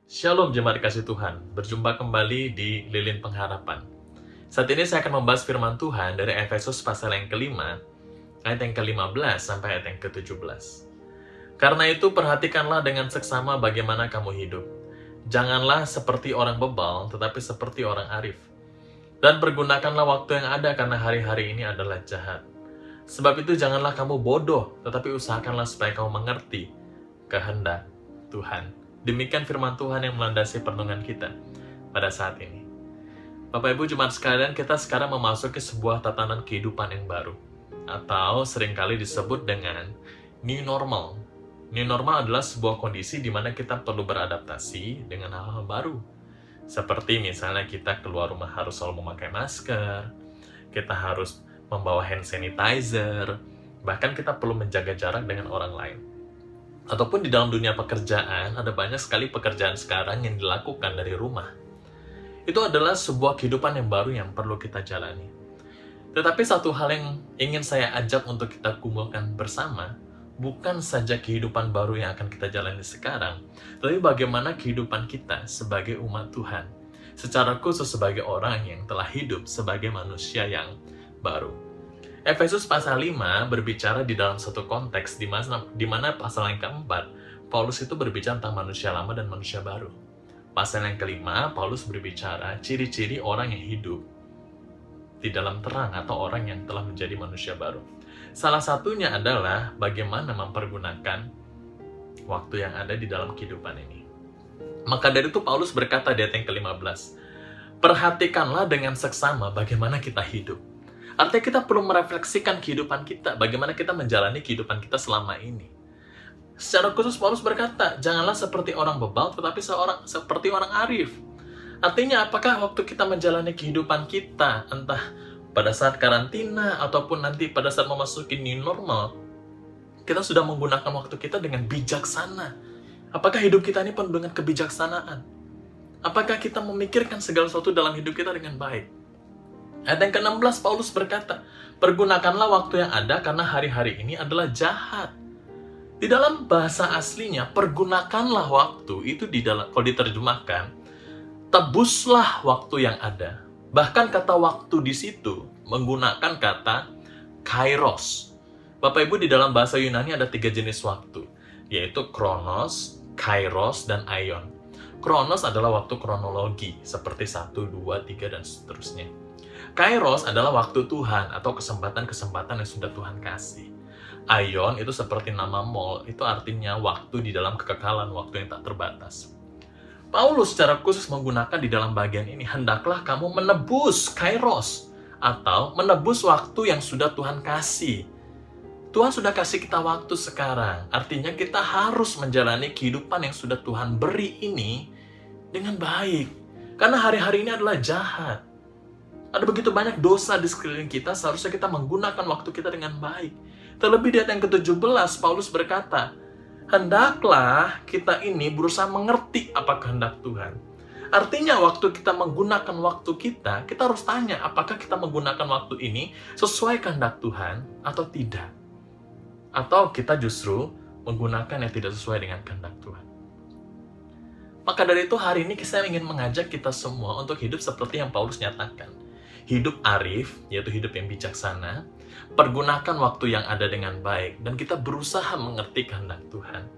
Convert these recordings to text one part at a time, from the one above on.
Shalom jemaat kasih Tuhan, berjumpa kembali di Lilin Pengharapan. Saat ini saya akan membahas firman Tuhan dari Efesus pasal yang kelima, ayat yang ke-15 sampai ayat yang ke-17. Karena itu perhatikanlah dengan seksama bagaimana kamu hidup. Janganlah seperti orang bebal, tetapi seperti orang arif. Dan pergunakanlah waktu yang ada karena hari-hari ini adalah jahat. Sebab itu janganlah kamu bodoh, tetapi usahakanlah supaya kamu mengerti kehendak Tuhan. Demikian firman Tuhan yang melandasi perenungan kita pada saat ini. Bapak Ibu jemaat sekalian, kita sekarang memasuki sebuah tatanan kehidupan yang baru, atau seringkali disebut dengan new normal. New normal adalah sebuah kondisi di mana kita perlu beradaptasi dengan hal-hal baru. Seperti misalnya kita keluar rumah harus selalu memakai masker, kita harus membawa hand sanitizer, bahkan kita perlu menjaga jarak dengan orang lain. Ataupun di dalam dunia pekerjaan, ada banyak sekali pekerjaan sekarang yang dilakukan dari rumah. Itu adalah sebuah kehidupan yang baru yang perlu kita jalani. Tetapi satu hal yang ingin saya ajak untuk kita kumpulkan bersama, bukan saja kehidupan baru yang akan kita jalani sekarang, tapi bagaimana kehidupan kita sebagai umat Tuhan, secara khusus sebagai orang yang telah hidup sebagai manusia yang baru. Efesus pasal 5 berbicara di dalam satu konteks di mana pasal yang keempat, Paulus itu berbicara tentang manusia lama dan manusia baru. Pasal yang kelima, Paulus berbicara ciri-ciri orang yang hidup di dalam terang atau orang yang telah menjadi manusia baru. Salah satunya adalah bagaimana mempergunakan waktu yang ada di dalam kehidupan ini. Maka dari itu Paulus berkata di ayat yang ke-15, perhatikanlah dengan seksama bagaimana kita hidup. Artinya kita perlu merefleksikan kehidupan kita, bagaimana kita menjalani kehidupan kita selama ini. Secara khusus Paulus berkata, janganlah seperti orang bebal, tetapi seperti orang arif. Artinya apakah waktu kita menjalani kehidupan kita, entah pada saat karantina, ataupun nanti pada saat memasuki new normal, kita sudah menggunakan waktu kita dengan bijaksana. Apakah hidup kita ini penuh dengan kebijaksanaan? Apakah kita memikirkan segala sesuatu dalam hidup kita dengan baik? Ayat yang ke-16 Paulus berkata, pergunakanlah waktu yang ada karena hari-hari ini adalah jahat. Di dalam bahasa aslinya, pergunakanlah waktu itu kalau diterjemahkan, tebuslah waktu yang ada. Bahkan kata waktu di situ menggunakan kata kairos. Bapak Ibu, di dalam bahasa Yunani ada 3 jenis waktu, yaitu kronos, kairos, dan aion. Kronos adalah waktu kronologi, seperti 1, 2, 3, dan seterusnya. Kairos adalah waktu Tuhan atau kesempatan-kesempatan yang sudah Tuhan kasih. Aion itu seperti nama mall, itu artinya waktu di dalam kekekalan, waktu yang tak terbatas. Paulus secara khusus menggunakan di dalam bagian ini, hendaklah kamu menebus kairos, atau menebus waktu yang sudah Tuhan kasih. Tuhan sudah kasih kita waktu sekarang, artinya kita harus menjalani kehidupan yang sudah Tuhan beri ini dengan baik. Karena hari-hari ini adalah jahat. Ada begitu banyak dosa di sekeliling kita, seharusnya kita menggunakan waktu kita dengan baik. Terlebih di ayat yang ke-17, Paulus berkata, hendaklah kita ini berusaha mengerti apa kehendak Tuhan. Artinya waktu kita menggunakan waktu kita harus tanya apakah kita menggunakan waktu ini sesuai kehendak Tuhan atau tidak. Atau kita justru menggunakan yang tidak sesuai dengan kehendak Tuhan. Maka dari itu hari ini saya ingin mengajak kita semua untuk hidup seperti yang Paulus nyatakan. Hidup arif, yaitu hidup yang bijaksana, pergunakan waktu yang ada dengan baik, dan kita berusaha mengerti kehendak Tuhan.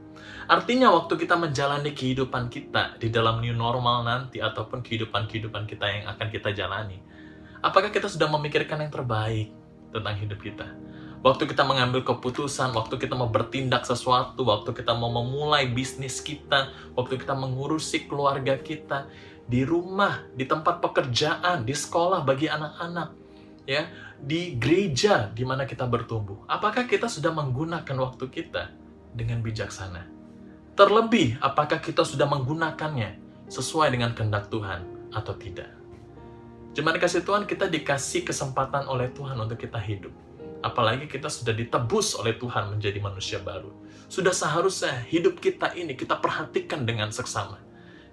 Artinya waktu kita menjalani kehidupan kita di dalam new normal nanti, ataupun kehidupan kita yang akan kita jalani, apakah kita sudah memikirkan yang terbaik tentang hidup kita? Waktu kita mengambil keputusan, waktu kita mau bertindak sesuatu, waktu kita mau memulai bisnis kita, waktu kita mengurusi keluarga kita, di rumah, di tempat pekerjaan, di sekolah bagi anak-anak, ya, di gereja di mana kita bertumbuh. Apakah kita sudah menggunakan waktu kita dengan bijaksana? Terlebih, apakah kita sudah menggunakannya sesuai dengan kehendak Tuhan atau tidak? Jemaat kasih Tuhan, kita dikasih kesempatan oleh Tuhan untuk kita hidup. Apalagi kita sudah ditebus oleh Tuhan menjadi manusia baru. Sudah seharusnya hidup kita ini kita perhatikan dengan seksama.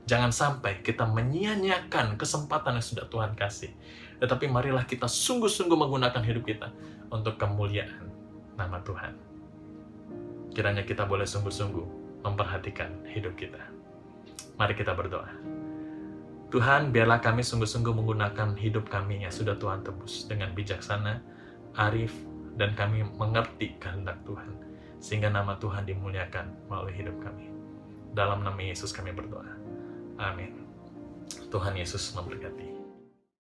Jangan sampai kita menyia-nyiakan kesempatan yang sudah Tuhan kasih. Tetapi marilah kita sungguh-sungguh menggunakan hidup kita untuk kemuliaan nama Tuhan. Kiranya kita boleh sungguh-sungguh memperhatikan hidup kita. Mari kita berdoa. Tuhan, biarlah kami sungguh-sungguh menggunakan hidup kami yang sudah Tuhan tebus dengan bijaksana, arif, dan kami mengerti kehendak Tuhan, sehingga nama Tuhan dimuliakan melalui hidup kami. Dalam nama Yesus kami berdoa. Amin. Tuhan Yesus memberkati.